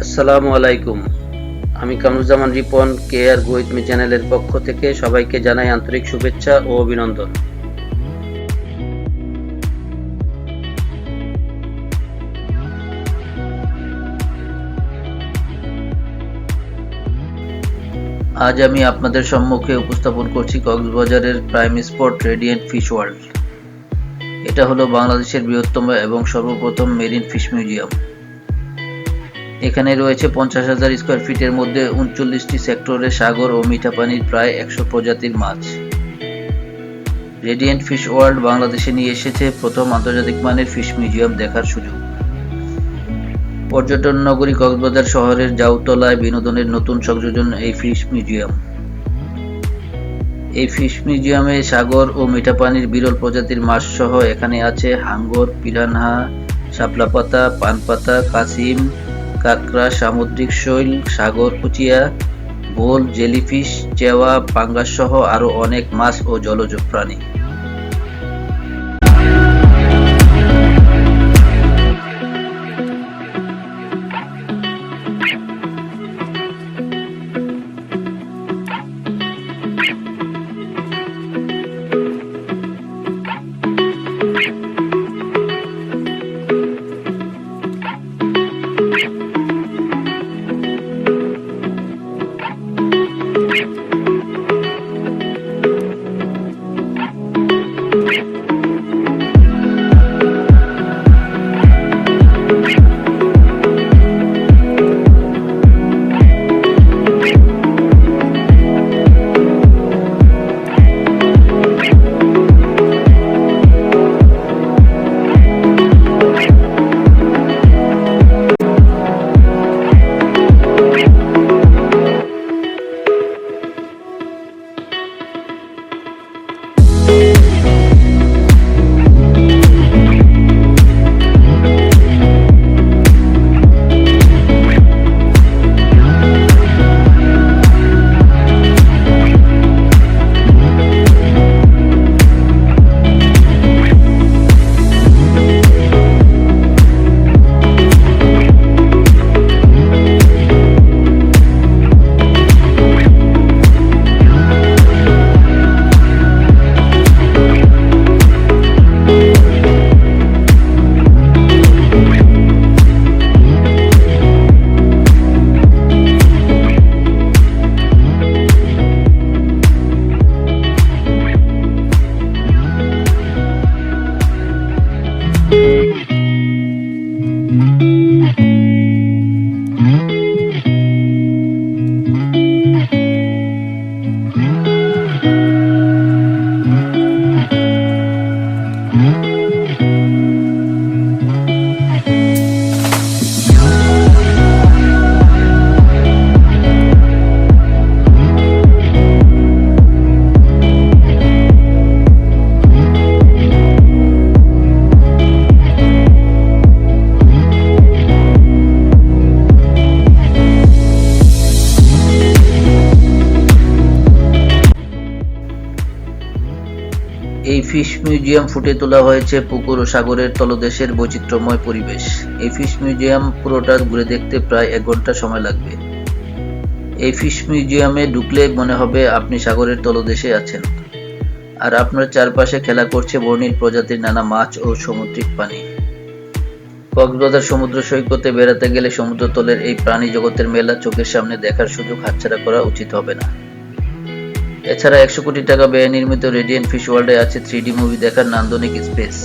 আসসালামু আলাইকুম। আমি Kamruzzaman Ripon care go with me চ্যানেলের পক্ষ থেকে সবাইকে জানাই আন্তরিক শুভেচ্ছা ও অভিনন্দন। আজ আমি আপনাদের সম্মুখে উপস্থাপন করছি কক্সবাজারের prime spot radiant fish world. এটা হলো বাংলাদেশের বৃহত্তম এবং সর্বপ্রথম মেরিন ফিশ মিউজিয়াম। এখানে রয়েছে 50,000 স্কয়ার ফিটের মধ্যে 39টি সেক্টরে সাগর ও মিঠা পানির প্রায় 100 প্রজাতির মাছ। রেডিয়েন্ট ফিশ ওয়ার্ল্ড বাংলাদেশে নিয়ে এসেছে প্রথম আন্তর্জাতিক মানের ফিশ মিউজিয়াম দেখার সুযোগ। পর্যটন নগরী কক্সবাজার শহরের জাউতলায় বিনোদনের নতুন সংযোজন এই ফিশ মিউজিয়াম। এই ফিশ মিউজিয়ামে সাগর ও মিঠা পানির বিরল প্রজাতির মাছ সহ এখানে আছে হাঙ্গর, পিরানহা, শাপলা পাতা, পানপাতা, কাসিম, কাঁকড়া, সামুদ্রিক শৈল, সাগর কুচিয়া, বোল, জেলিফিশ, চেওয়া, পাঙ্গাস সহ আরও অনেক মাছ ও জলজ প্রাণী। এই ফিশ মিউজিয়াম ফুটে তোলা হয়েছে পুকুর ও সাগরের তলদেশের বৈচিত্র্যময় পরিবেশ। এই ফিশ মিউজিয়াম পুরোটা ঘুরে দেখতে প্রায় 1 ঘন্টা সময় লাগবে। এই ফিশ মিউজিয়ামে ঢুকলে মনে হবে আপনি সাগরের তলদেশে আছেন, আর আপনার চারপাশে খেলা করছে বর্ণিল প্রজাতির নানা মাছ ও সামুদ্রিক প্রাণী। কক্সবাজার সমুদ্র সৈকতে বেড়াতে গেলে সমুদ্রতলের এই প্রাণী জগতের মেলা চোখের সামনে দেখার সুযোগ হাতছাড়া করা উচিত হবে না। এছাড়া 100 কোটি টাকা ব্যয়ে নির্মিত রেডিয়েন্ট ফিশ ওয়ার্ল্ডে আছে 3D মুভি দেখার নান্দনিক স্পেস,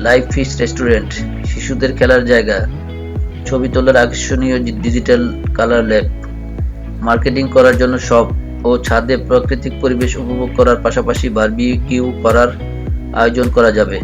লাইভ ফিশ রেস্টুরেন্ট, শিশুদের খেলার জায়গা, ছবি তোলার আকর্ষণীয় ডিজিটাল কালার ল্যাব, মার্কেটিং করার জন্য শপ ও ছাদে প্রাকৃতিক পরিবেশ উপভোগ করার পাশাপাশি বারবিকিউ করার আয়োজন করা যাবে।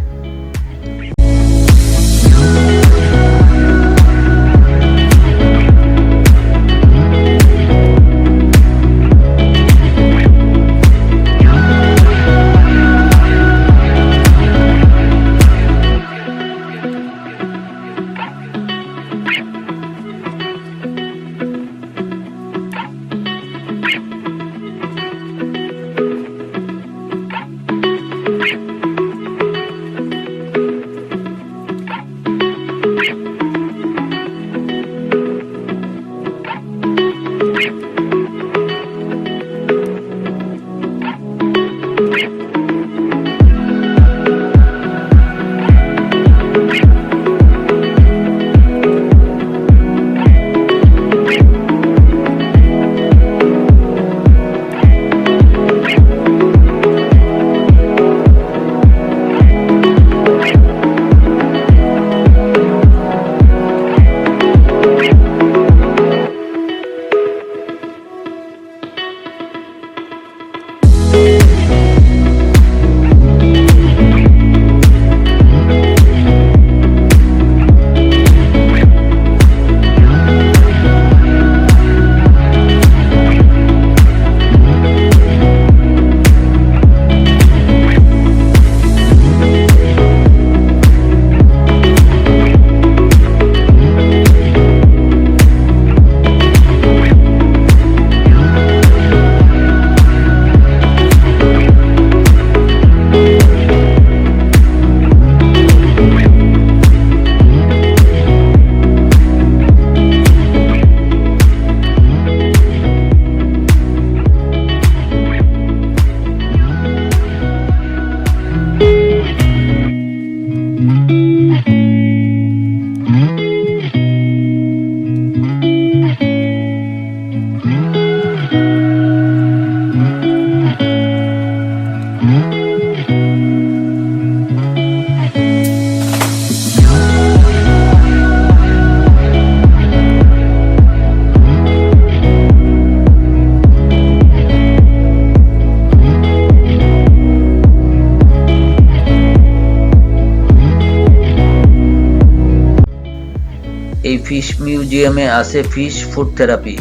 এই ফিশ মিউজিয়ামে আছে ফিশ ফুড থেরাপি।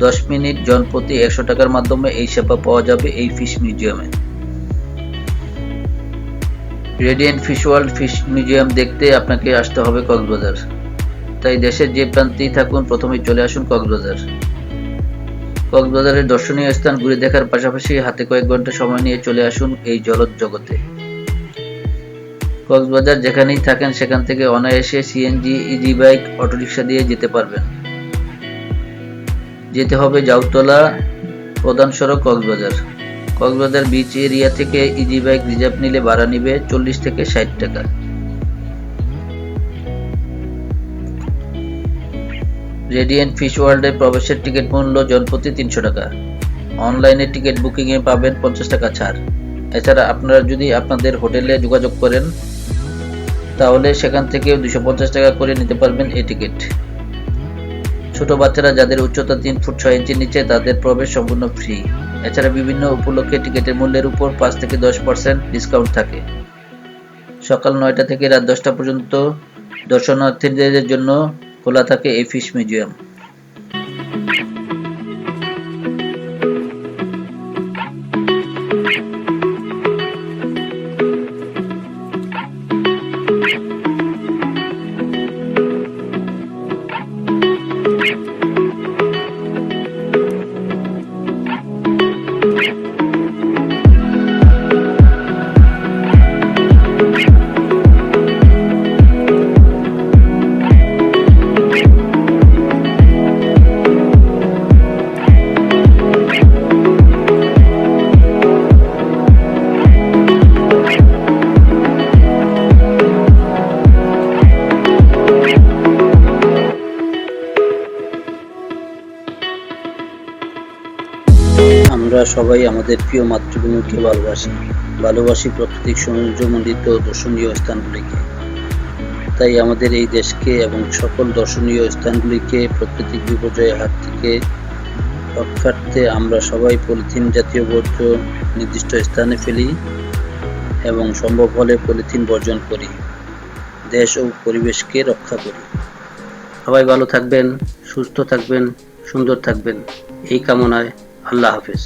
10 মিনিট জনপ্রতি 100 টাকার মাধ্যমে এই সেবা পাওয়া যাবে এই ফিশ মিউজিয়ামে। Radiant fish world fish museum দেখতে আপনাকে আসতে হবে কক্সবাজার। তাই দেশের যে প্রান্তেই থাকুন প্রথমেই চলে আসুন কক্সবাজার। কক্সবাজারের দর্শনীয় স্থান ঘুরে দেখার পাশাপাশি হাতে কয়েক ঘন্টা সময় নিয়ে চলে আসুন এই জলজ জগতে। কক্সবাজার যেখানেই থাকেন সেখান থেকে অনায়াসে সিএনজি, ইজি বাইক, অটোরিকশা দিয়ে যেতে পারবেন। যেতে হবে জাউতলা প্রধান সড়ক কক্সবাজার। কক্সবাজার বিচ এরিয়া থেকে ইজি বাইক রিজার্ভ নিলে ভাড়া নিবে 40 থেকে 60 টাকা। রেডিয়েন্ট ফিশ ওয়ার্ল্ডের প্রবেশের টিকিট মূল্য জনপ্রতি 300 টাকা। অনলাইনে টিকিট বুকিংয়ে পাবেন 50 টাকা ছাড়। এছাড়া আপনারা যদি আপনাদের হোটেলে যোগাযোগ করেন তাহলে সেখান থেকেও 250 টাকা করে নিতে পারবেন এই টিকিট। ছোট বাচ্চারা যাদের উচ্চতা 3 ফুট 6 ইঞ্চির নিচে তাদের প্রবেশ সম্পূর্ণ ফ্রি। এছাড়া বিভিন্ন উপলক্ষে টিকিটের মূল্যের উপর 5 থেকে 10% ডিসকাউন্ট থাকে। সকাল 9টা থেকে রাত 10টা পর্যন্ত দর্শনার্থীদের জন্য খোলা থাকে এই ফিশ মিউজিয়াম। আমরা সবাই আমাদের প্রিয় মাতৃভূমিকে ভালোবাসি প্রাকৃতিক সৌন্দর্যমণ্ডিত দর্শনীয় স্থানগুলিকে। তাই আমাদের এই দেশকে এবং সকল দর্শনীয় স্থানগুলিকে প্রাকৃতিক বিপর্যয়ের হাত থেকে রক্ষার্থে আমরা সবাই পলিথিন জাতীয় বর্জ্য নির্দিষ্ট স্থানে ফেলি এবং সম্ভব হলে পলিথিন বর্জন করি। দেশ ও পরিবেশকে রক্ষা করি। সবাই ভালো থাকবেন, সুস্থ থাকবেন, সুন্দর থাকবেন এই কামনায়। আল্লাহ হাফেজ।